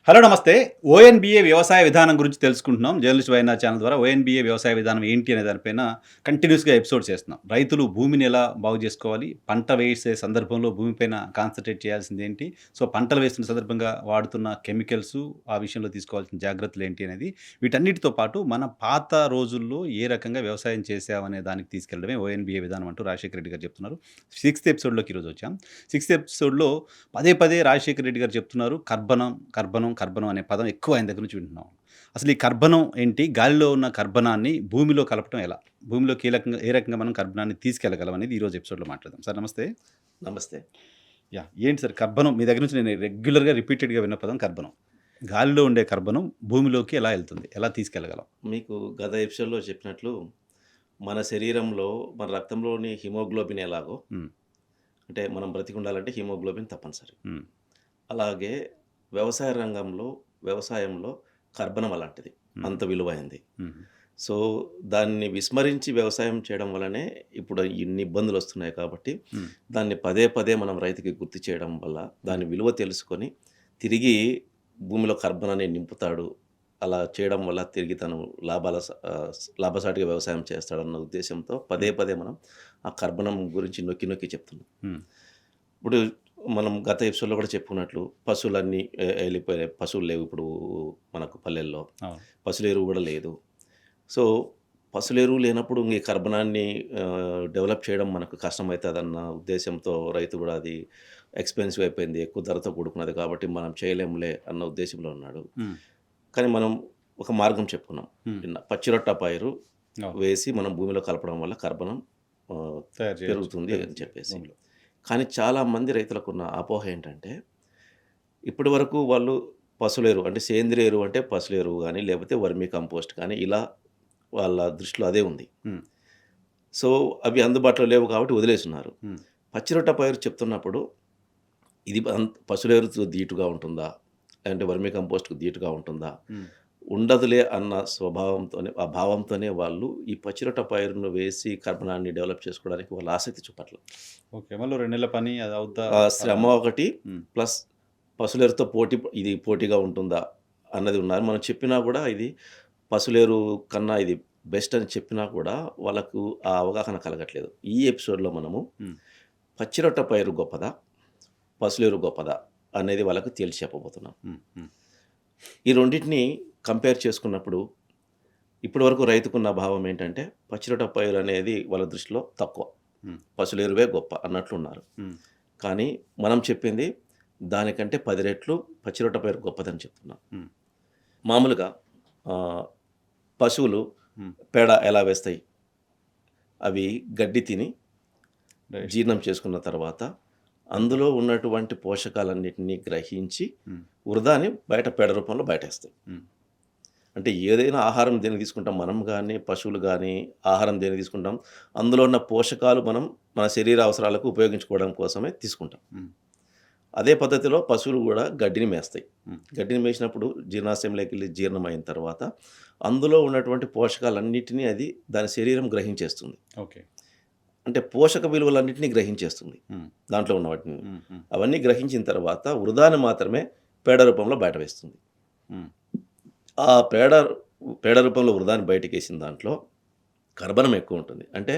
Hello నమస్తే. ఓఎన్‌బీఏ వ్యవసాయ విధానం గురించి తెలుసుకుంటున్నాం. జర్నలిస్ట్ వైనా ఛానల్ ద్వారా ఓఎన్‌బీఏ వ్యవసాయ విధానం ఏంటి అనే దానిపైన కంటిన్యూయస్‌గా ఎపిసోడ్స్ చేస్తున్నాం. రైతులు భూమిని ఎలా బాగు చేసుకోవాలి? పంట వేసే సందర్భంలో భూమిపైన కాన్సంట్రేట్ చేయాల్సిందేంటి? సో, పంటలు వేస్తున్న సందర్భంగా వాడుతున్న కెమికల్సు, ఆ విషయంలో తీసుకోవాల్సిన జాగ్రత్తలేంటి అనేది వీటన్నిటితో పాటు మన పాత రోజుల్లో ఏ రకంగా వ్యవసాయం చేశామనే దానికి తీసుకెళ్లడమే ఓఎన్‌బీఏ విధానం అంటూ రాజశేఖర రెడ్డి గారు చెప్తున్నారు. సిక్స్త్ ఎపిసోడ్‌లోకి ఈరోజు వచ్చాం. సిక్స్త్ ఎపిసోడ్‌లో పదే పదే రాజశేఖర రెడ్డి గారు చెప్తున్నారు. కర్బనం అనే పదం ఎక్కువ ఆయన దగ్గర నుంచి వింటున్నాం. అసలు ఈ కర్బనం ఏంటి? గాలిలో ఉన్న కర్బనాన్ని భూమిలో కలపటం ఎలా? భూమిలో ఏ రకంగా మనం కర్బనాన్ని తీసుకెళ్ళగలం అనేది ఈరోజు ఎపిసోడ్‌లో మాట్లాడదాం. సార్ నమస్తే. నమస్తే. యాహ్! ఏంటి సార్ కర్బనం మీ దగ్గర నుంచి నేను రెగ్యులర్‌గా రిపీటెడ్‌గా విన్న పదం కర్బనం. గాలిలో ఉండే కర్బనం భూమిలోకి ఎలా ఎళ్తుంది? ఎలా తీసుకెళ్ళగలం? మీకు గత ఎపిసోడ్‌లో చెప్పినట్లు మన శరీరంలో, మన రక్తంలోని హిమోగ్లోబిన్ ఎలాగో, హ్మ్. అంటే మనం బ్రతికుండాలంటే హిమోగ్లోబిన్ తప్పనిసరి. హ్మ్. అలాగే వ్యవసాయ రంగంలో, వ్యవసాయంలో కర్బనం అలాంటిది. హ్మ్. అంత విలువైంది. హుహు. సో, దాన్ని విస్మరించి వ్యవసాయం చేయడం వల్లనే ఇప్పుడు ఇన్ని ఇబ్బందులొస్తున్నాయి కాబట్టి, హ్మ్. దాన్ని పదే పదే మనం రైతుకి గుర్తు చేయడం వల్ల, హ్మ్. దాని విలువ తెలుసుకొని, తిరిగి భూమిలో కర్బనాన్ని నింపుతాడు. అలా చేయడం వల్ల తిరిగి తను లాభసాటిగా వ్యవసాయం చేస్తాడన్న ఉద్దేశ్యంతో పదే హ్మ్. పదే మనం ఆ కర్బనం గురించి నొక్కి నొక్కి చెప్తున్నాం. హ్మ్. ఇప్పుడు మనం గత ఎపిసోడ్‌లో కూడా చెప్పుకున్నట్లు పశువులన్నీ ఎళ్ళిపోయాయి. పశువులు లేవు ఇప్పుడు మనకు పల్లెల్లో. అవును. పశువుల ఎరువు కూడా లేదు. సో, పశువుల ఎరువు లేనప్పుడు ఈ కర్బనాన్ని డెవలప్ చేయడం మనకు కష్టమైతదన్న ఉద్దేశ్యంతో రైతు కూడా అది ఎక్స్‌పెన్సివ్ అయిపోయింది. ఎక్కువ ధరతో కూడుకున్నది కాబట్టి మనం చేయలేంలే అన్న ఉద్దేశ్యంలో ఉన్నాడు. హ్మ్. కానీ మనం ఒక మార్గం చెప్పుకున్నాం. హ్మ్. పచ్చిరొట్ట పైరు అవును. వేసి మనం భూమిలో కలపడం వల్ల కర్బనం ఆహ్, తయారు చేయొచ్చు. పెరుగుతుంది అని పెరుగుతుంది చెప్పేసి. భూమిలో. కానీ చాలామంది రైతులకున్న అపోహ ఏంటంటే, ఇప్పటివరకు వాళ్ళు పశువుల ఎరువు అంటే సేంద్రియ ఎరువు అంటే పశువుల ఎరువు గాని, లేకపోతే వర్మీ కంపోస్ట్ కానీ ఇలా వాళ్ళ దృష్టిలో అదే ఉంది. హ్మ్. సో, అవి అందుబాటులో లేవు కాబట్టి వదిలేసున్నారు. హ్మ్. పచ్చిరొట్ట పైరు చెప్తున్నప్పుడు ఇది పశువుల ఎరువుతో ధీటుగా ఉంటుందా? లేదంటే వర్మీ కంపోస్ట్‌కి ధీటుగా ఉంటుందా? హ్మ్. ఉండదులే అన్న స్వభావంతోనే, ఆ భావంతోనే వాళ్ళు ఈ పచ్చిరొట్ట పైరును వేసి కర్బనాన్ని డెవలప్ చేసుకోవడానికి వాళ్ళు ఆసక్తి చూపట్ల. ఓకే. మళ్ళీ 2 నెలల పని అది అవుద్దా? శ్రమ ఒకటి హ్మ్. ప్లస్ పశువులేరుతో ఇది పోటీగా ఉంటుందా అన్నది ఉన్నారు. మనం చెప్పినా గూడా ఇది పశువులేరు కన్నా ఇది బెస్ట్ అని చెప్పినా కూడా వాళ్ళకు ఆ అవగాహన కలగట్లేదు. ఈ ఎపిసోడ్‌లో మనము హ్మ్. పచ్చిరొట్ట పైరు గొప్పదా? పశువులేరు గొప్పదా? అనేది వాళ్ళకు తేల్చి చెప్పబోతున్నాం. హ్మ్. హ్మ్. ఈ రెండిటిని కంపేర్ చేసుకున్నప్పుడు ఇప్పటివరకు రైతుకున్న భావం ఏంటంటే పచ్చిరొట్ట పైరు అనేది వాళ్ళ దృష్టిలో తక్కువ. హ్మ్. పశువులేరువే గొప్ప అన్నట్లున్నారు. హ్మ్. కానీ మనం చెప్పింది దానికంటే 10 రెట్లు పచ్చిరొట్ట పైరు గొప్పదని చెప్తున్నాం. హ్మ్. మామూలుగా ఆహ్, పశువులు హ్మ్. పేడ ఎలా వేస్తాయి? అవి గడ్డి తిని రైట్. జీర్ణం చేసుకున్న తర్వాత వెళ్తాయి. అందులో ఉన్నటువంటి పోషకాలన్నిటిని గ్రహించి హ్మ్. వృధాని బయట పేడ రూపంలో బయటేస్తాయి. హ్మ్. అంటే ఏదైనా ఆహారం దేనికి తీసుకుంటాం మనం గానీ, పశువులు గానీ, ఆహారం దేనికి తీసుకుంటాం? అందులో ఉన్న పోషకాలు మనం మన శరీర అవసరాలకు ఉపయోగించుకోవడం కోసమే తీసుకుంటాం. హ్మ్. అదే పద్ధతిలో పశువులు గూడా గడ్డిని మేస్తాయి. హ్మ్. గడ్డిని మేసినప్పుడు జీర్ణాశయంలోకెళ్ళి జీర్ణమైన తర్వాత, అందులో ఉన్నటువంటి పోషకాలన్నిటిని అది దాని శరీరం గ్రహించేస్తుంది. ఓకే. అంటే పోషక విలువలన్నిటిని గ్రహించేస్తుంది. హ్మ్. దాంట్లో ఉన్న వాటిని. హ్మ్. హ్మ్. అవన్నీ గ్రహించిన తర్వాత వృధాని మాత్రమే పేడ రూపంలో బయట వేస్తుంది. హ్మ్. ఆ పేడ రూపంలో వృధాని బయటికేసిన దాంట్లో కర్బనం ఎక్కువుంటుంది. అంటే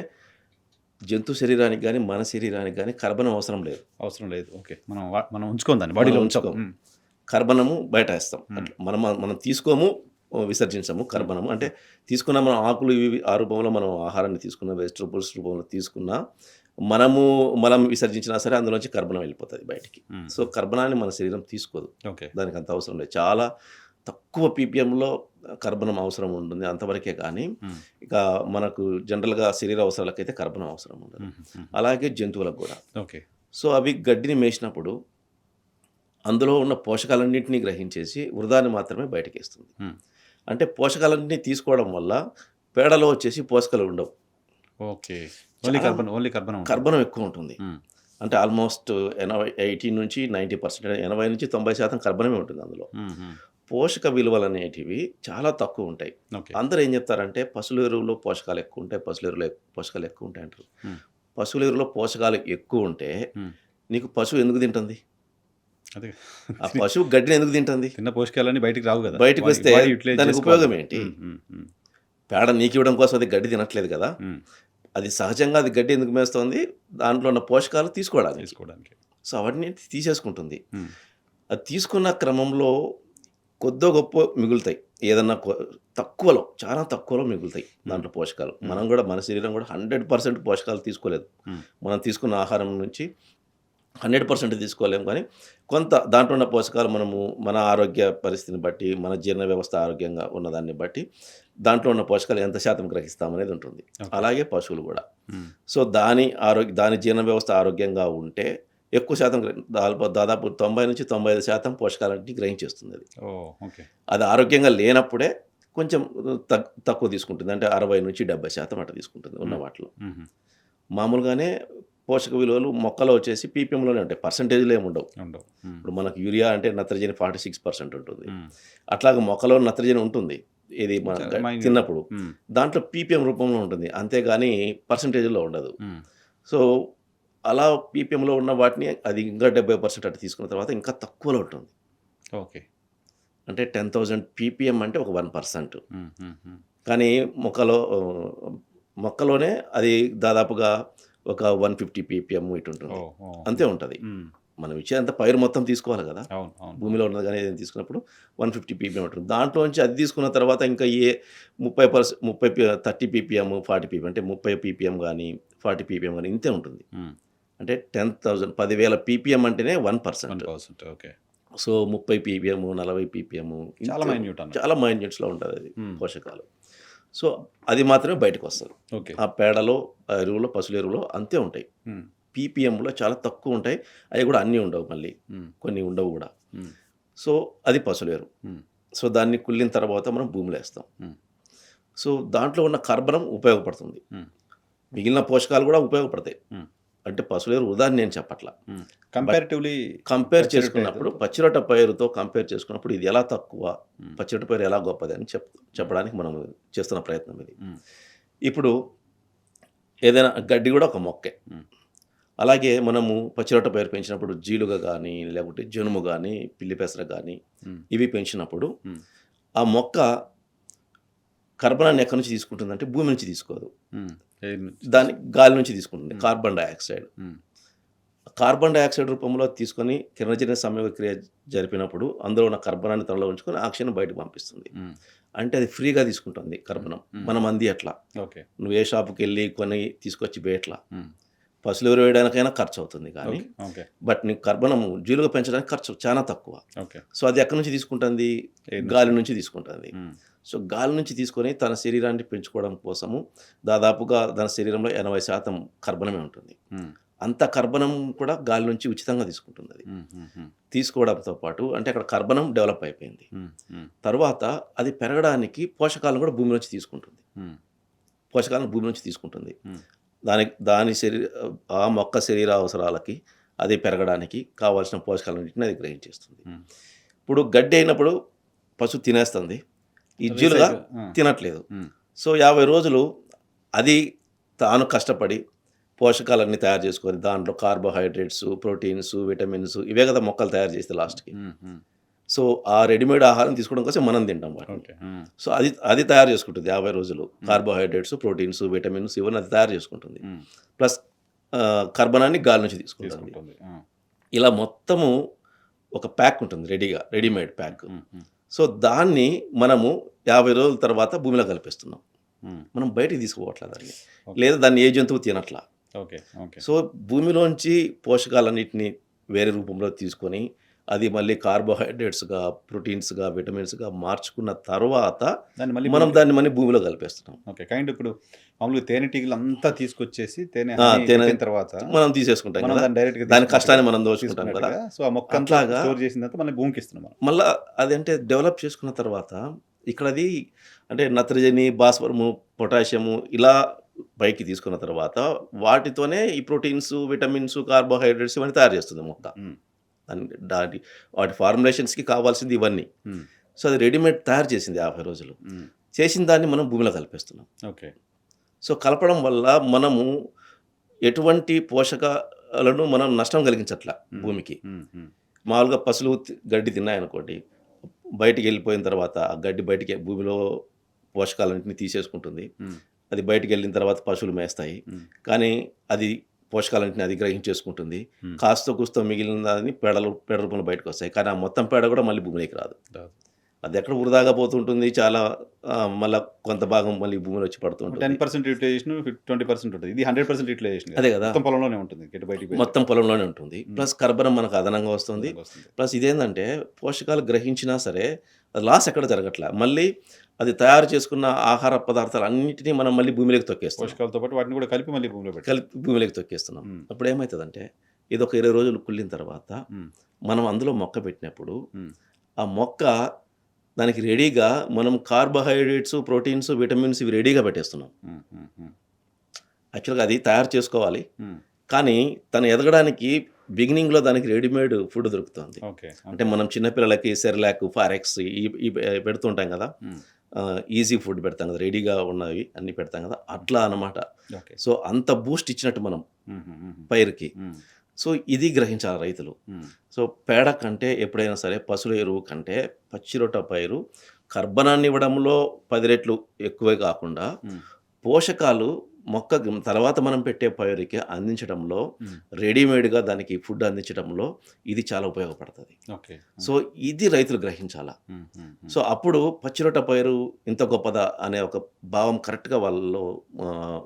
జంతు శరీరానికి గాని, మన శరీరానికి గాని కర్బనం అవసరం లేదు. అవసరం లేదు. ఓకే. మనం ఉంచుకోం దాన్ని. మనం బాడీలో ఉంచం. ఉంచుకోము. హ్మ్. కర్బనము బయటేస్తాం. హ్మ్. అట్లా మనం తీసుకోము, విసర్జించము హ్మ్. కర్బనము. అంటే హ్మ్. తీసుకున్న మనం ఆకులు ఇవి ఇవి ఆ రూపంలో మనం ఆహారాన్ని తీసుకున్న వెజిటబుల్స్ రూపంలో తీసుకున్నా, మనము మలం విసర్జించినా సరే అందులోంచి కర్బనం వెళ్ళిపోతది బయటికి. హ్మ్. సో, కర్బనాన్ని మన శరీరం తీసుకోదు. ఓకే. దానికంత అవసరం లేదు. చాలా తక్కువ పీపీఎంలో కర్బనం అవసరం ఉంటుంది. అంతవరకే కానీ, హ్మ్. ఇక మనకు జనరల్‌గా శరీర అవసరాలకైతే కర్బనం అవసరం ఉండదు. హుహు. హుహు. అలాగే జంతువులకు గూడా. ఓకే. సో, అవి గడ్డిని మేసినప్పుడు అందులో ఉన్న పోషకాలన్నింటినీ గ్రహించేసి వృధాని మాత్రమే బయటకేస్తుంది. హ్మ్. అంటే పోషకాలన్నీ తీసుకోవడం వల్ల పేడలో వచ్చేసి పోషకాలు ఉండవు. ఓకే. చాలా ఓన్లీ కర్బనం ఉంటుంది. కర్బనం ఎక్కువుంటుంది. హ్మ్. అంటే ఆల్‌మోస్ట్ 80-90% 80-90% కర్బనమే ఉంటుంది అందులో. హ్మ్. హ్మ్. పోషక విలువలనేటివి చాలా తక్కువుంటాయి. ఓకే. అందరూ ఏం చెప్తారంటే పశువుల ఎరువులో పోషకాలు ఎక్కువుంటాయి. పశువుల ఎరువులో పోషకాలు ఎక్కువుంటాయి అంటారు. హ్మ్. పశువుల ఎరువులో పోషకాలు ఎక్కువుంటే హ్మ్. నీకు పశువు ఎందుకు తింటుంది? అదే ఆ పశువు గడ్డిని ఎందుకు తింటుంది? తిన్న పోషకాలన్నీ బయటికి రావు కదా! బయటికి వస్తే బాడీ యుటిలైజ్ దానికి చేసుకోవాలి ఉపయోగం కదా! ఏంటి? హ్మ్. హ్మ్. హ్మ్. పేడ నీకివ్వడం కోసం అది గడ్డి తినట్లేదు కదా! హ్మ్. అది సహజంగా అది గడ్డి ఎందుకు మేస్తోంది? దాంట్లో ఉన్న పోషకాలు తీసుకోవడానికి. తీసుకోవడానికి. సో, అవన్నీ తీసేసుకుంటుంది. హ్మ్. అది తీసుకున్న క్రమంలో కొద్దో గొప్పో మిగులుతాయి. ఏదన్నా తక్కువలో, చాలా తక్కువలో మిగులుతాయి హ్మ్. దాంట్లో పోషకాలు. హ్మ్. మనం గూడా మన శరీరం గూడా 100% పోషకాలు తీసుకోలేదు. హ్మ్. మనం తీసుకున్న ఆహారం నుంచి 100% తీసుకోలేము కానీ, కొంత దాంట్లో ఉన్న పోషకాలు మనము మన ఆరోగ్య పరిస్థితిని బట్టి, మన జీర్ణ వ్యవస్థ ఆరోగ్యంగా ఉన్నదాన్ని బట్టి, దాంట్లో ఉన్న పోషకాలు ఎంత శాతం గ్రహిస్తామనేది ఉంటుంది. ఓకే. అలాగే పశువులు గూడా. హ్మ్. సో, దాని జీర్ణ వ్యవస్థ ఆరోగ్యంగా ఉంటే, ఎక్కువ శాతం దాదాపు 90-95% పోషకాలన్నిటిని గ్రహించేస్తుందది. ఓహ్! ఓకే. అది ఆరోగ్యంగా లేనప్పుడే కొంచెం తక్కువ తీసుకుంటుంది. అంటే 60-70% అట్లా తీసుకుంటుంది ఉన్న హ్మ్. వాటిలో. హుహు. మామూలుగానే పోషక విలువలు మొక్కలో వచ్చేసి పీపీఎంలోనే ఉంటాయి. పర్సెంటేజ్‌లో ఏముండవు. ఉండవు. హ్మ్. ఇప్పుడు మనకు యూరియా అంటే నత్రజని 46% ఉంటుంది. హ్మ్. అట్లాగే మొక్కలో నత్రజని ఉంటుంది. ఇది మన చాలా మైన్యూట్. తిన్నప్పుడు. హ్మ్. దాంట్లో పీపీఎం రూపంలో ఉంటుంది. అంతేగాని పర్సెంటేజ్‌లో ఉండదు. హ్మ్. సో, అలా పీపీఎంలో ఉన్న వాటిని అది ఇంకా 70% అట్లా తీసుకున్న తర్వాత ఇంకా తక్కువలో ఉంటుంది. ఓకే. అంటే 10,000 పీపీఎం అంటే ఒక 1%. హ్మ్. హ్మ్. హ్మ్. కానీ మొక్కలోనే అది దాదాపుగా ఒక 150 పీపీఎం ఇటుంటుంది. ఓహ్! ఓహ్! అంతే ఉంటది. హ్మ్. మనం ఇచ్చేదంతా పైరు మొత్తం తీసుకోవాలి గదా! అవును. అవును. భూమిలో ఉన్నది గాని ఏదైనా తీసుకున్నప్పుడు 150 పీపీఎం ఉంటుంది. దాంట్లోంచి అది తీసుకున్న తర్వాత ఇంకా 30 పీపీఎం, 40 పీపీఎం అంటే 30 పీపీఎం గాని, 40 పీపీఎం గాని ఇంతే ఉంటుంది. హ్మ్. అంటే 10,000 పీపీఎం అంటేనే 1%. 1% ఓకే. సో, 30 పీపీఎం, 40 పీపీఎం చాలా ఇంతే మైన్యూట్ అన్నట్టు. చాలా మైన్యూట్స్‌లో ఉంటదది హ్మ్. పోషకాలు. సో, అది మాత్రమే బయటకొస్తది. ఓకే. ఆ పేడలో, ఆ ఎరువులో, పశువుల ఎరువులో అంతే ఉంటాయి. హ్మ్. పీపీఎంలో చాలా తక్కువుంటాయి. అయి గూడా అన్నీ ఉండవు మళ్ళీ. హ్మ్. కొన్ని ఉండవు గూడా. హ్మ్. సో, అది పశువుల ఎరువు. హ్మ్. సో, దాన్ని కుళ్ళిన తర్వాత మనం భూమిలో ఏస్తాం. హ్మ్. సో, దాంట్లో ఉన్న కర్బనం ఉపయోగపడుతుంది. హ్మ్. మిగిలిన పోషకాలు గూడా ఉపయోగపడతాయి. హ్మ్. అంటే పశువుల ఎరువు వృధా అని నేను చెప్పట్ల. హ్మ్. బట్ కంపారిటివ్‌లీ కంపేర్ పచ్చి చేసుకున్నప్పుడు రొట్టెతో పచ్చిరొట్ట పైరుతో కంపేర్ చేసుకున్నప్పుడు ఇది ఎలా తక్కువ, హ్మ్. పచ్చిరొట్ట పైరు ఎలా గొప్పది అని చెప్పడానికి మనం చేస్తున్న ప్రయత్నం ఇది. హ్మ్. ఇప్పుడు ఏదైనా గడ్డి గూడా ఒక మొక్కే. హ్మ్. అలాగే మనము పచ్చిరొట్ట పైరు పెంచినప్పుడు జీలుగ గానీ, లేకపోతే జనుము గానీ, పిల్లి పెసర గానీ హ్మ్. ఇవి పెంచినప్పుడు హ్మ్. ఆ మొక్క కర్బనాన్ని ఎక్కడి నుంచి తీసుకుంటుందంటే భూమి నుంచి తీసుకోదు. హ్మ్. ఎయిర్ నుంచి దాన్ని గాలి నుంచి తీసుకుంటుంది. హ్మ్. Carbon dioxide. హ్మ్. కార్బన్ డయాక్సైడ్ రూపంలో తీసుకొని కిరణజన్య సంయోగక్రియ జరిపినప్పుడు అందులో ఉన్న కర్బనాన్ని తనలో ఉంచుకొని ఆక్సిజన్ బయటకు పంపిస్తుంది. హ్మ్. అంటే అది ఫ్రీగా తీసుకుంటుంది హ్మ్. కర్బనం. హ్మ్. మనం అంది అట్లా. ఓకే. నువ్వు ఏ షాప్‌కెళ్ళి కొని తీసుకొచ్చి వేయట్లా. హ్మ్. పశువుల ఎరువు వేయడానికైనా ఖర్చవుతుంది కానీ, ఓకే. ఓకే. బట్ నీకు కర్బనం జీలుగ పెంచడానికి ఖర్చు చానా తక్కువ. ఓకే. సో, అది ఎక్కడి నుంచి తీసుకుంటుంది? ఎయిర్ గాలి నుంచి. నుంచి తీసుకుంటుంది. హ్మ్. సో, గాలి నుంచి తీసుకొని తన శరీరాన్ని పెంచుకోవడం కోసము దాదాపుగా తన శరీరంలో 80% కర్బనమే ఉంటుంది. హ్మ్. అంత కర్బనం కూడా గాలి నుంచి ఉచితంగా తీసుకుంటుందది. హ్మ్. హ్మ్. హ్మ్. తీసుకోవడంతో పాటు అంటే అక్కడ కర్బనం డెవలప్ అయిపోయింది. హ్మ్. హ్మ్. తరువాత అది పెరగడానికి పోషకాలను కూడా భూమి నుంచి తీసుకుంటుంది. హ్మ్. పోషకాలను భూమి నుంచి తీసుకుంటుంది. హ్మ్. దాని ఆ మొక్క శరీర అవసరాలకి, అది పెరగడానికి కావాల్సిన పోషకాలన్నిటిని అది గ్రహించేస్తుంది. హ్మ్. ఇప్పుడు గడ్డి అయినప్పుడు పశువు తినేస్తుంది. ఈ జీలుగ రీసైకిల్ ఆ! తినట్లేదు. హ్మ్. సో, 50 రోజులు అది తాను కష్టపడి పోషకాలన్నీ తయారు చేసుకొని దాంట్లో కార్బోహైడ్రేట్స్, ప్రోటీన్స్, విటమిన్స్ ఇవే కదా మొక్కలు తయారు చేస్తాయి లాస్ట్‌కి. హ్మ్. హ్మ్. సో, ఆ రెడీమేడ్ ఆహారం తీసుకోవడం కోసం మనం తింటాం వాటిని. ఓకే. హ్మ్. సో, అది అది తయారు చేసుకుంటుంది 50 రోజులు. హ్మ్. కార్బోహైడ్రేట్స్, ప్రోటీన్స్, విటమిన్స్ ఇవన్నీ అది తయారు చేసుకుంటుంది. హ్మ్. ప్లస్ కర్బనాన్ని గాలి నుంచి తీసుకుంటుంది. తీసుకుంటుంది. ఆ! ఇలా మొత్తము ఒక ప్యాక్ ఉంటుంది రెడీమేడ్ ప్యాక్. హ్మ్. హ్మ్. సో, దాన్ని మనము 50 రోజుల తర్వాత భూమిలో కలిపేస్తున్నాం. హ్మ్. మనం బయటికి తీసుకుపోవట్ల దాన్ని. ఓకే. లేదా దాన్ని ఏ జంతువు తినట్ల. ఓకే. ఓకే. సో, భూమిలోంచి పోషకాలన్నిటిని వేరే రూపంలో తీసుకొని, అది మళ్ళీ కార్బోహైడ్రేట్స్‌గా, ప్రోటీన్స్‌గా, విటమిన్స్‌గా మార్చుకున్న తర్వాత, దాన్ని మళ్ళీ మనం భూమికి దాన్ని మళ్ళీ భూమిలో కలిపేస్తున్నాం. ఓకే. కైండ్ ఇప్పుడు మామూలుగా తేనెటీగలంతా తీసుకొచ్చేసి తేనె ఆ! హనీ తేనె పెట్టిన తర్వాత మనం తీసేసుకుంటాం మనం గదా! దాన్ని డైరెక్ట్‌గా దాని తీసుకున్నట్టుగా కష్టాన్ని మనం దోచుకుంటాం గదా! తీసుకున్నట్టుగా సో, ఆ మొక్కంతా అట్లాగా స్టోర్ చేసిన తర్వాత మళ్ళీ భూమికిస్తున్నాం మనం. మళ్ళా అదంటే డెవలప్ చేసుకున్న తర్వాత, ఇక్కడది అంటే నత్రజని, భాస్వరము, పొటాషియము ఇలా పైకి తీసుకున్న తర్వాత, వాటితోనే ఈ ప్రోటీన్స్, విటమిన్స్, కార్బోహైడ్రేట్స్ ఇవన్నీ తయారు చేస్తుంది మొక్క. హ్మ్. దాని దాటి వాటి ఫార్ములేషన్స్‌కి కావాల్సింది ఇవన్నీ. హ్మ్. సో, అది రెడీమేడ్ తయారు చేసింది 50 రోజులు. హ్మ్. చేసిన దాన్ని మనం భూమిలో కలిపేస్తున్నాం. ఓకే. సో, కలపడం వల్ల మనము ఎటువంటి పోషకాలను మనం నష్టం కలిగించట్ల హ్మ్. భూమికి. హ్మ్. హ్మ్. మామూలుగా పశువులు గడ్డి తిన్నాయనుకోండి, బయటికి వెళ్ళిపోయిన తర్వాత ఆ గడ్డి బయటికి భూమిలో పోషకాలన్నింటినీ తీసేసుకుంటుంది. హ్మ్. అది బయటికి వెళ్ళిన తర్వాత పశువులు మేస్తాయి. హ్మ్. కానీ అది పోషకాలన్నింటినీ అది గ్రహించేసుకుంటుంది. హ్మ్. కాస్తో కూస్తో మిగిలిన దాన్ని పేడ రూపంలో బయటకొస్తాయి. కానీ ఆ మొత్తం పేడ కూడా మళ్ళీ భూమిలోకి రాదు. రాదు. అదెక్కడ వృధాగా పోతుంటుంది. చాలా మళ్ళా కొంత భాగం మళ్ళీ భూమిలో వచ్చి పడుతూ ఉంటుంది. 10% యూటిలైజేషన్ 20% ఉంటుంది. ఇది 100% యూటిలైజేషన్ అదే కదా! కదా! మొత్తం పొలంలోనే ఉంటుంది. ఎటు బయటికి వెళ్ళదు. మొత్తం పొలంలోనే ఉంటుంది. హ్మ్. ప్లస్ కర్బనం మనకు అదనంగా వస్తుంది. అదనంగా వస్తుంది. ప్లస్ ఇదేందంటే పోషకాలు గ్రహించినా సరే అది లాస్ ఎక్కడ జరగట్లా. మళ్ళీ అది తయారు చేసుకున్న ఆహార పదార్థాలన్నిటిని మనం మళ్ళీ భూమిలోకి తొక్కేస్తున్నాం. పోషకాలతో పాటు వాటిని కూడా కలిపి మళ్ళీ భూమిలో పెట్టాలి. కలిపి భూమిలోకి తొక్కేస్తున్నాం. హ్మ్. అప్పుడు ఏమైతదంటే ఇదొక 20 రోజులు కుళ్ళిన తర్వాత హ్మ్. మనం అందులో మొక్క పెట్టినప్పుడు హ్మ్. ఆ మొక్క దానికి రెడీగా మనం కార్బోహైడ్రేట్స్, ప్రోటీన్స్, విటమిన్స్ ఇవి రెడీగా పెట్టేస్తున్నాం. హ్మ్. హ్మ్. హ్మ్. యాక్చువల్‌గా అది తయారు చేసుకోవాలి. హ్మ్. కానీ తను ఎదగడానికి బిగినింగ్‌లో దానికి రెడీమేడ్ ఫుడ్ దొరుకుతుంది. ఓకే. అంటే ఓకే. మనం చిన్న పిల్లలకి సెర్లాక్, ఫారెక్స్ ఈ పెడుతుంటాం కదా! హ్మ్. ఈజీ ఫుడ్ పెడతాం కదా! రెడీగా ఉన్నవి అన్నీ పెడతాం కదా! అట్లా అన్నమాట. ఓకే. సో, అంత బూస్ట్ ఇచ్చినట్టు మనం హుహుహుహు. పైరుకి. హ్మ్. సో, ఇది గ్రహించాలి రైతులు. హ్మ్. సో, పేడ కంటే ఎప్పుడైనా సరే పశువుల ఎరువు కంటే పచ్చిరొట్ట పైరు కర్బనాన్ని ఇవ్వడంలో 10 రెట్లు ఎక్కువే కాకుండా హ్మ్. పోషకాలు మొక్క తర్వాత మనం పెట్టే పైరుకి అందించడంలో హ్మ్. రెడీమేడ్‌గా దానికి ఫుడ్ అందించడంలో ఇది చాలా ఉపయోగపడతది. ఓకే. సో, ఇది రైతులు గ్రహించాల. హ్మ్. హ్మ్. హ్మ్. సో, అప్పుడు పచ్చిరొట్ట పైరు ఇంత గొప్పదా అనే ఒక భావం కరెక్ట్‌గా వాళ్ళలో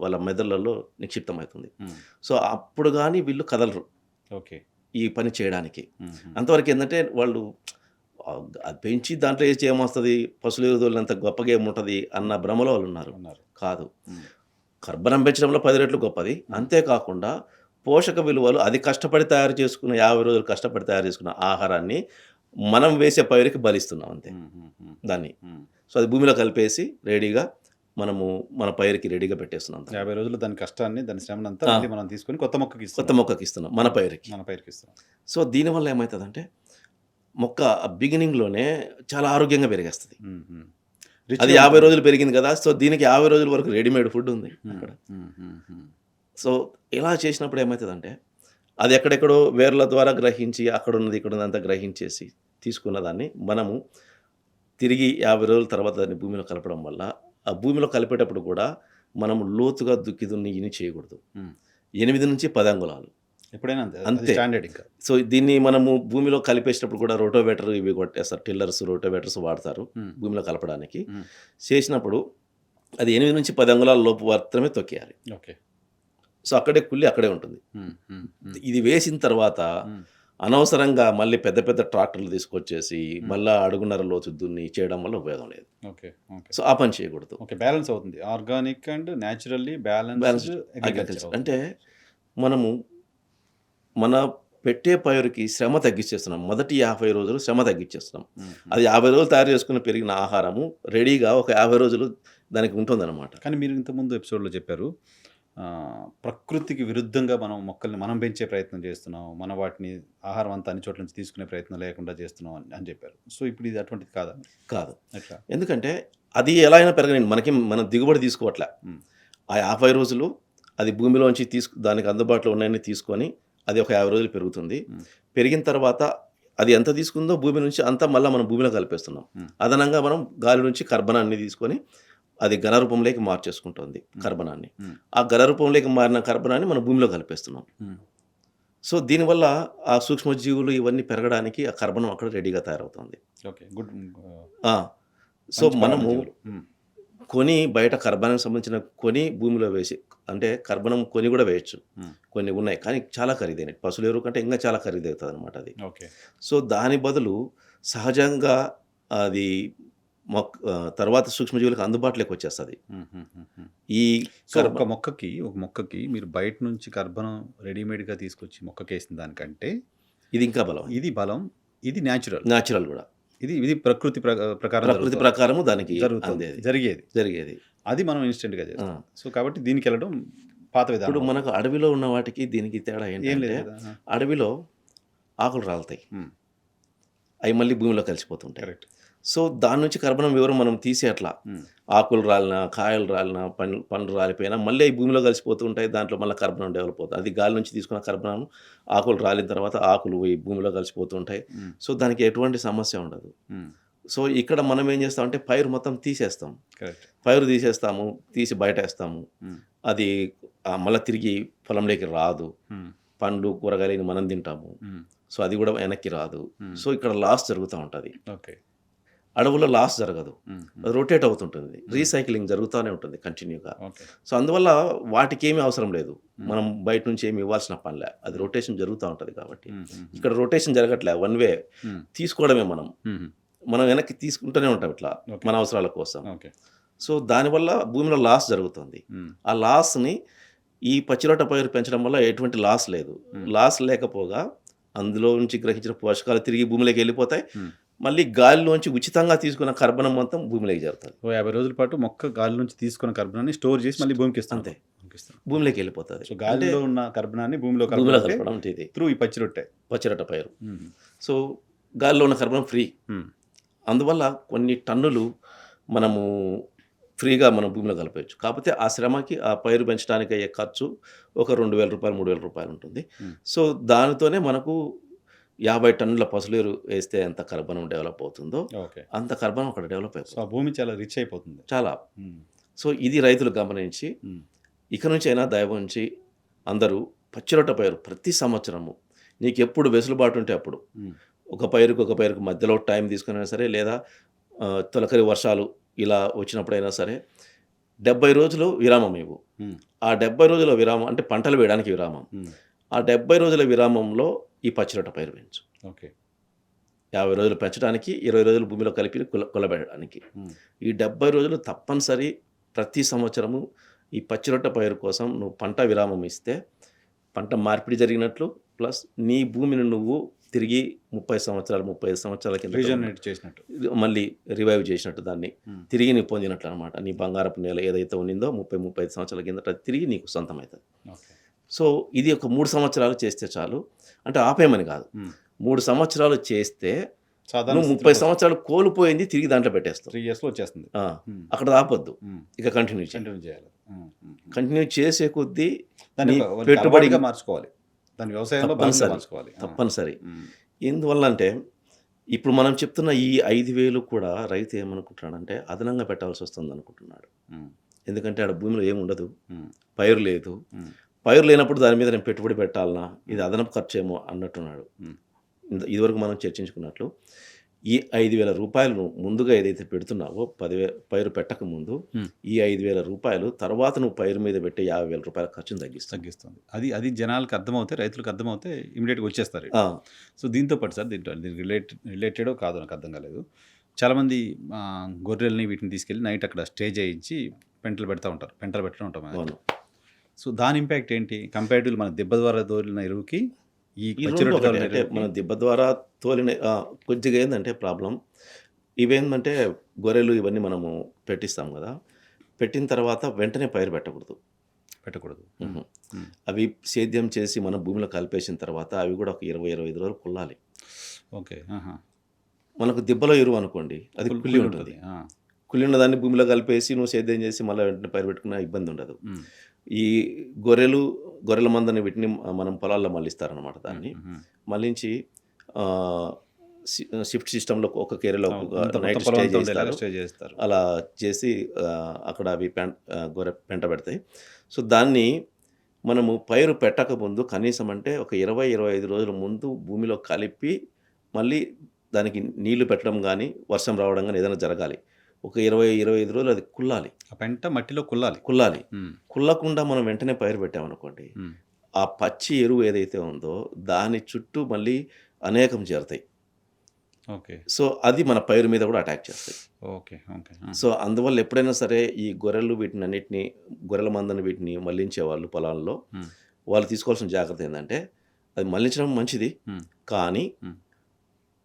వాళ్ళ మెదళ్ళలో నిక్షిప్తమవుతుంది. హ్మ్. సో, అప్పుడు గాని వీళ్ళు కదలరు ఓకే. ఈ పని చేయడానికి. హుహు. అంతవరకేందంటే వాళ్ళు అది పెంచి దాంట్లో ఏసి ఏమొస్తది? పశువుల ఎరువు తోలినంత గొప్పగా ఏముంటది అన్న భ్రమలో వాళ్ళున్నారు. ఉన్నారు. కాదు. హ్మ్. కర్బనం పెంచడంలో 10 రెట్లు గొప్పది. హ్మ్. అంతేకాకుండా పోషక విలువలు అది కష్టపడి తయారు చేసుకున్న 50 రోజులు కష్టపడి తయారు చేసుకున్న ఆహారాన్ని మనం వేసే పైరుకి బలిస్తున్నాం అంతే హ్మ్. హ్మ్. హ్మ్. దాన్ని. హ్మ్. సో, అది భూమిలో కలిపేసి రెడీగా మనము మన పైరుకి రెడీగా పెట్టేస్తున్నాం దాన్ని. 50 రోజులు దాని కష్టాన్ని, దాని శ్రమనంతా ఆ! మళ్ళీ మనం తీసుకొని కొత్త మొక్కకి కొత్త ఇస్తున్నాం. మొక్కకిస్తున్నాం. మన పైరుకి. మన పైరుకిస్తున్నాం. సో, దీనివల్ల ఏమైతదంటే మొక్క బిగినింగ్‌లోనే చాలా ఆరోగ్యంగా పెరిగేస్తది. హ్మ్. హ్మ్. అది రిచ్‌గా 50 ఉంటుంది. రోజులు పెరిగింది కదా! సో, దీనికి 50 రోజుల వరకు రెడీమేడ్ ఫుడ్ ఉంది హ్మ్. అక్కడ. హ్మ్. హ్మ్. హ్మ్. సో, ఇలా చేసినప్పుడు ఏమైతదంటే, అది ఎక్కడెక్కడో వేర్ల ద్వారా గ్రహించి అక్కడున్నది, ఇక్కడున్నదంతా గ్రహించేసి తీసుకున్న దాన్ని మనము తిరిగి 50 రోజుల తర్వాత దాన్ని భూమిలో కలపడం వల్ల, ఆ భూమిలో కలిపేటప్పుడు కూడా మనము లోతుగా దుక్కి దున్ని ఇన్ని చేయకూడదు. హ్మ్. 8-10 అంగుళాలు. ఎప్పుడైనా అంతే. అది అంతే. స్టాండర్డ్ ఇంకా. సో, దీన్ని మనము భూమిలో కలిపేసేటప్పుడు కూడా రోటోవేటర్ ఇవి కొట్టేస్తారు. టిల్లర్స్, రోటోవేటర్స్ వాడతారు హ్మ్. భూమిలో కలపడానికి. హ్మ్. చేసినప్పుడు అది 8-10 అంగుళాల లోపు మాత్రమే తొక్కేయాలి. ఓకే. సో, అక్కడే కుళ్ళి అక్కడే ఉంటుంది. హ్మ్. హ్మ్. హ్మ్. ఇది వేసిన తర్వాత హ్మ్. అనవసరంగా మళ్ళీ పెద్ద పెద్ద ట్రాక్టర్లు తీసుకొచ్చేసి హ్మ్. మళ్ళా అడుగున్నర లోతు దున్ని చేయడం వల్ల ఉపయోగం లేదు. ఓకే. ఓకే. సో, ఆ పని చేయకూడదు. ఓకే. బ్యాలెన్స్ అవుతుంది. Organic and naturally balanced balanced agriculture agriculture. అవుతుంది. అంటే మనము మన పెట్టే పైరుకి శ్రమ తగ్గిచ్చేస్తున్నాం. మొదటి 50 రోజులు శ్రమ తగ్గిచ్చేస్తున్నాం. హ్మ్. హ్మ్. అది 50 రోజులు తయారు చేసుకొని పెరిగిన ఆహారము రెడీగా ఒక 50 రోజులు దానికి ఉంటుందన్నమాట. కానీ మీరు ఇంతకుముందు ఎపిసోడ్‌లో చెప్పారు. ప్రకృతికి విరుద్ధంగా మనం మొక్కల్ని మనం పెంచే ప్రయత్నం చేస్తున్నాం. మనం వాటిని ఆహారం అంతా అన్ని చోట్ల నుంచి తీసుకునే ప్రయత్నం లేకుండా చేస్తున్నాం అని చెప్పారు. సో, ఇప్పుడు ఇది అటువంటిది కాదా? కాదు. ఎట్లా? ఎందుకంటే అది ఎలా అయినా పెరగనియండి. మనం దిగుబడి తీసుకోవట్లే. హ్మ్. ఆ 50 రోజులు అది భూమిలోంచి దానికి అందుబాటులో ఉన్నయన్ని తీసుకొని అది ఒక 50 రోజులు పెరుగుతుంది. హ్మ్. పెరిగిన తర్వాత అది ఎంత తీసుకుందో భూమి నుంచి అంతా మళ్ళా మనం భూమిలో కలిపేస్తున్నాం. హ్మ్. అదనంగా మనం గాలి నుంచి కర్బనాన్ని తీసుకొని అది ఘన రూపంలోకి మార్చేసుకుంటుంది హ్మ్. కర్బనాన్ని. హ్మ్. ఆ ఘన రూపంలోకి మారిన కర్బనాన్ని మనం భూమిలో కలిపేస్తున్నాం. హ్మ్. సో, దీనివల్ల ఆ సూక్ష్మజీవులు ఇవన్నీ పెరగడానికి ఆ కర్బనం అక్కడ రెడీగా తయారవుతుంది. ఓకే. గుడ్. ఆ! సో, మంచి మనము పరాన్నజీవులు. హ్మ్. కొని బయట కర్బనానికి సంబంధించిన కొని భూమిలో వేసి అంటే కర్బనం కొని గూడా వేయొచ్చు. హ్మ్. కొన్ని ఉన్నాయి. కానీ చాలా ఖరీదైనయి. పశువుల ఎరువు కంటే ఇంకా చాలా ఖరీదవుతదనమాట అది. ఓకే. సో, దాని బదులు సహజంగా అది తర్వాత సూక్ష్మజీవులకు అందుబాటులోకి వచ్చేస్తది. హుహుహుహు. ఈ సో, కర్బ ఒక మొక్కకి మీరు బయట నుంచి కర్బనం రెడీమేడ్‌గా తీసుకొచ్చి మొక్కకేసిన దానికంటే ఇది ఇంకా బలం. ఇది బలం. ఇది నేచురల్. నేచురల్ గూడా. ఇది ఇది ప్రకృతి ప్రకారం ప్రకృతి ప్రకారము దానికి జరుగుతోంది. అందేది. జరిగేది. జరిగేది. అది మనం ఇన్‌స్టంట్‌గా ఆ! చేస్తున్నాం. సో, కాబట్టి దీనికెళ్ళడం పాత ఇప్పుడు విధానం మనకు అవుతుంది. అడవిలో ఉన్న వాటికి దీనికి తేడా ఏం ఏంటంటే, లేదు కదా! ఆ! అడవిలో ఆకులు రాలుతాయి. హ్మ్. అయి మళ్ళీ భూమిలో కలిసిపోతుంటాయి. కరెక్ట్. సో దాని నుంచి కర్బనం వివరం మనం తీసేయట్లా. హ్మ్. ఆకులు రాలినా, కాయలు రాలినా, పండ్లు రాలిపోయినా మళ్ళీ అవి భూమిలో కలిసిపోతూ ఉంటాయి. దాంట్లో మళ్ళీ కర్బనం డెవలప్ అవుతుంది. అది గాలి నుంచి తీసుకున్న కర్బనం ఆకులు రాలిన తర్వాత ఆకులు ఈ భూమిలో కలిసిపోతూ ఉంటాయి. హ్మ్. సో దానికి ఎటువంటి సమస్య ఉండదు. హ్మ్. సో ఇక్కడ మనం ఏం చేస్తామంటే పైరు మొత్తం తీసేస్తాం. కరెక్ట్. పైరు తీసేస్తాము, తీసి బయటేస్తాము. హ్మ్. అది మళ్ళా తిరిగి పొలంలోకి రాదు. హ్మ్. పండ్లు, కూరగాయలు మనం తింటాము. హ్మ్. సో అది కూడా వెనక్కి రాదు. హ్మ్. సో ఇక్కడ లాస్ జరుగుతూ ఉంటుంది. ఓకే. అడవుల్లో లాస్ జరగదు. హ్మ్. అది రొటేట్ అవుతుంటుంది. రీసైక్లింగ్ జరుగుతూనే ఉంటుంది కంటిన్యూగా. ఓకే. సో అందువల్ల వాటికేమీ అవసరం లేదు. హ్మ్. మనం బయట నుంచి ఏమి ఇవ్వాల్సిన పనిలే. అది రొటేషన్ జరుగుతూ ఉంటుంది కాబట్టి. హ్మ్. హ్మ్. ఇక్కడ రొటేషన్ జరగట్లే. వన్ వే హ్మ్. తీసుకోవడమే మనం. హ్మ్. మనం వెనక్కి తీసుకుంటూనే ఉంటాం ఇట్లా ఓకే. మన అవసరాల కోసం. ఓకే. సో దానివల్ల భూమిలో లాస్ జరుగుతుంది. హ్మ్. ఆ లాస్‌ని ఈ పచ్చిరొట్ట పైరు పెంచడం వల్ల ఎటువంటి లాస్ లేదు. హ్మ్. లాస్ లేకపోగా అందులో నుంచి గ్రహించిన పోషకాలు తిరిగి భూమిలోకి వెళ్ళిపోతాయి. హ్మ్. మళ్ళీ గాలిలోంచి ఉచితంగా తీసుకున్న కర్బనం మొత్తం భూమిలోకి చేరుతుంది. ఓ 50 రోజుల పాటు మొక్క గాలి నుంచి తీసుకున్న కర్బనాన్ని స్టోర్ చేసి మళ్ళీ భూమికి ఇస్తుంది. అంతే. భూమికిస్తుంది. భూమిలోకి వెళ్ళిపోతుంది. సో అంటే గాలిలో ఉన్న కర్బనాన్ని భూమిలో భూమిలో కలపడం కలపడం అంటే ఇది త్రూ ఈ పచ్చి రొట్టె. పచ్చిరొట్ట పైరు. హ్మ్. సో గాలిలో ఉన్న కర్బనం ఫ్రీ. హ్మ్. అందువల్ల కొన్ని టన్నులు మనము ఫ్రీగా మనం భూమిలో కలపొచ్చు. కాకపోతే ఆ శ్రమకి ఆ పైరు పెంచడానికి అయ్యే ఖర్చు ఒక రూ. 2,000, రూ. 3,000 ఉంటుంది. హ్మ్. సో దానితోనే మనకు 50 టన్నుల పసులేరు వేస్తే ఎంత కర్బనం డెవలప్ అవుతుందో ఓకే. అంత కర్బనం అక్కడ డెవలప్ సో అయిపోతుంది. ఆ భూమి చాలా రిచ్ అయిపోతుంది. చాలా. హ్మ్. సో ఇది రైతులు గమనించి హ్మ్. ఇక నుంచైనా దయవుంచి అందరూ పచ్చిరొట్ట పైరు ప్రతి సంవత్సరము నీకెప్పుడు వెసులుబాటు ఉంటే అప్పుడు హ్మ్. ఒక పైరుకి మధ్యలో టైం తీసుకునైనా సరే లేదా తొలకరి వర్షాలు ఇలా వచ్చినప్పుడైనా సరే 70 రోజులు విరామం ఇవ్వు. హ్మ్. ఆ 70 రోజుల విరామం అంటే పంటలు వేయడానికి విరామం. హ్మ్. ఆ 70 రోజుల విరామంలో ఈ పచ్చిరొట్ట పైరు పెంచు. ఓకే. 50 రోజులు పెంచడానికి, 20 రోజులు భూమిలో కలిపి కుల్లబెట్టడానికి. హ్మ్. ఈ 70 రోజులు తప్పనిసరి ప్రతి సంవత్సరము ఈ పచ్చిరొట్ట పైరు కోసం నువ్వు పంట విరామం ఇస్తే పంట మార్పిడి జరిగినట్లు ప్లస్ నీ భూమిని నువ్వు తిరిగి 35 సంవత్సరాల కింద రీజనరేట్ చేసినట్టు. మళ్ళీ రివైవ్ చేసినట్టు దాన్ని హ్మ్. తిరిగి నీ పొందినట్లు అనమాట. నీ బంగారపు నేల ఏదైతే ఉన్నిందో 35 సంవత్సరాల కిందట అది తిరిగి నీకు సొంతమవుతుంది. ఓకే. సో ఇది ఒక 3 సంవత్సరాలు చేస్తే చాలు. అంటే ఆపేయమని కాదు. హ్మ్. 3 సంవత్సరాలు చేస్తే సాధారణ నువ్వు 30 స్థితిలో సంవత్సరాలు కోల్పోయింది తిరిగి దాంట్లో పెట్టేస్తావు. 3 ఇయర్స్‌లో వచ్చేస్తుంది. ఆ! హ్మ్. అక్కడ ఆపొద్దు. హ్మ్. ఇక కంటిన్యూ చేయి. కంటిన్యూ చేయాలి. హ్మ్. హ్మ్. కంటిన్యూ చేసే కొద్దీ దాన్ని నీ ఒక వాళ్ళకి పెట్టుబడి అలవాటుగా మార్చుకోవాలి. దాని వ్యవసాయంలో భాగంగా తప్పనిసరి. మార్చుకోవాలి. ఆ! తప్పనిసరి. హ్మ్. ఎందువల్లంటే ఇప్పుడు మనం చెప్తున్న ఈ 5,000 కూడా రైతు ఏమనుకుంటున్నాడంటే అదనంగా పెట్టాల్సొస్తుందనుకుంటున్నాడు. హ్మ్. ఎందుకంటే ఆడ భూమిలో ఏముండదు. హ్మ్. పైరు లేదు. హ్మ్. పైరు లేనప్పుడు దాని మీద నేను పెట్టుబడి పెట్టాలనా? ఇది అదనపు ఖర్చేమో అన్నట్టున్నాడు. హ్మ్. ఇదివరకు మనం చర్చించుకున్నట్లు ఈ రూ. 5,000 ముందుగా ఏదైతే పెడుతున్నావో పైరు పెట్టకముందు హ్మ్. ఈ రూ. 5,000 తర్వాత నువ్వు పైరు మీద పెట్టే రూ. 50,000 ఖర్చును తగ్గిస్తుంది. తగ్గిస్తుంది. అది జనాలకి అర్థమవుతే, రైతులకు అర్థమవుతే ఇమ్మీడియేట్‌గా వచ్చేస్తారు. ఆ! సో దీంతో పాటు సార్ దీనికి రిలేటెడో కాదో నాకు అర్థం కాలేదు. చాలామంది గొర్రెల్ని వీటిని తీసుకెళ్ళి నైట్ అక్కడ స్టే చేయించి పెంటలు పెడతా ఉంటారు. పెంటలు పెట్టడం ఉంటాం. అవును. సో దాని ఇంపాక్ట్ ఏంటి? కంపారిటివ్‌లీ మన దెబ్బ ద్వారా తోలిన ఎరువుకి ఈ ఈ పచ్చి 2 రొట్టె ఒకటే. తోలిన అంటే ఎరువుకి మన దిబ్బ ద్వారా తోలిన కొద్దిగా ఏందంటే ప్రాబ్లమ్ ఇవేందంటే గొర్రెలు ఇవన్నీ మనము పెట్టిస్తాం గదా! పెట్టిన తర్వాత వెంటనే పైరు పెట్టకూడదు. పెట్టకూడదు. హుహు. హ్మ్. అవి సేద్యం చేసి మన భూమిలో కలిపేసిన తర్వాత అవి గూడా ఒక 25 రోజులు కుళ్ళాలి. ఓకే. ఆహా! మనకు దిబ్బలో ఎరువు అనుకోండి అది కుళ్ళి ఉంటుంది. ఆ! కుళ్ళిన దాన్ని భూమిలో కలిపేసి నువ్వు సేద్యం చేసి మళ్ళీ వెంటనే పైరు పెట్టుకున్న ఇబ్బంది ఉండదు. హ్మ్. ఈ గొర్రెల మందని వీటిని మనం పొలాల్లో మళ్ళిస్తారనమాట దాన్ని. హుహు. మళ్ళించి ఆహ్, షిఫ్ట్ సిస్టమ్‌లో ఒక కేరేలో అవును. ఒక అంత మొత్తం నైట్ పొలం స్టే అంతా ఉండేలాగా చేస్తారు. స్టే చేస్తారు. అలా చేసి అక్కడ అవి గొర్రె పెంట పెడతాయి. సో, దాన్ని మనము పైరు పెట్టకముందు కనీసం అంటే ఒక 25 రోజుల ముందు భూమిలో కలిపి మళ్ళీ దానికి నీళ్లు పెట్టడం గానీ, వర్షం రావడం గానీ ఏదైనా జరగాలి. ఒక 25 రోజులు అది కుళ్ళాలి. ఆ పెంట మట్టిలో కుల్లాలి. కుళ్ళాలి. హ్మ్. కుళ్ళకుండా మనం వెంటనే పైరు పెట్టామనుకోండి, హ్మ్. ఆ పచ్చి ఎరువు ఏదైతే ఉందో దాని చుట్టూ మళ్ళీ అనేకం చేరతాయి. ఓకే. సో, అది మన పైరు మీద కూడా అటాక్ చేస్తాయి. ఓకే. ఓకే. ఆ! సో, అందువల్ల ఎప్పుడైనా సరే ఈ గొర్రెల మందని వీటిని మళ్లించేవాళ్ళు పొలాల్లో హ్మ్. వాళ్ళు తీసుకోవాల్సిన జాగ్రత్త ఏందంటే, అది మళ్లించడం మంచిది. హ్మ్. కానీ హ్మ్.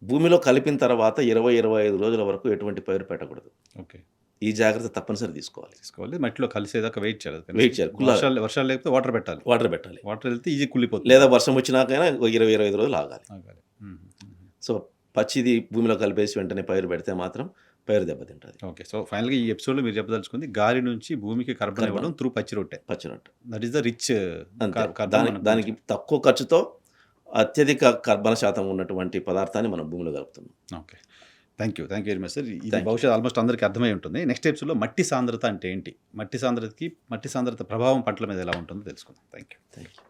భూమిలో కలిపిన తర్వాత 25 రోజుల వరకు ఎటువంటి పైరు పెట్టకూడదు. ఓకే. ఈ జాగ్రత్త తప్పనిసరి తీసుకోవాలి. తీసుకోవాలి. మట్టిలో కలిసేదాకా వెయిట్ చేయాలి. వెయిట్ చేయాలి. కుళ్ళాలి. వర్షాలు లేకపోతే వాటర్ పెట్టాలి. వాటర్ పెట్టాలి. వాటర్ వెళ్తే ఈజీ కుళ్ళిపోతుంది. లేదా వర్షం వచ్చినాకైనా 25 రోజులు ఆగాలి. ఆగాలి. హుహు. హుహు. సో, పచ్చిది భూమిలో కలిపేసి వెంటనే పైరు పెడితే మాత్రం పైరు దెబ్బతింటది. ఓకే. సో, ఫైనల్‌గా ఈ ఎపిసోడ్‌లో మీరు చెప్పదలుచుకుంది గాలి నుంచి భూమికి కార్బన్ కార్బన్. ఇవ్వడం త్రూ పచ్చి రొట్టె. పచ్చి రొట్టె. దట్ ఈస్ ద రిచ్ అంతే. కార్బన్ దానికి తక్కువ ఖర్చుతో అత్యధిక కర్బన శాతం ఉన్నటువంటి పదార్థాన్ని మనం భూమిలో కలుపుతున్నాం. Okay. Thank you very much sir. ఇది థాంక్ యూ. బహుశా ఆల్మోస్ట్ అందరికి అర్థమై ఉంటుంది. నెక్స్ట్ ఎపిసోడ్‌లో మట్టి సాంద్రత అంటే ఏంటి? మట్టి సాంద్రత ప్రభావం పంటల మీద ఎలా ఉంటుందో తెలుసుకుందాం. Thank you. Thank you.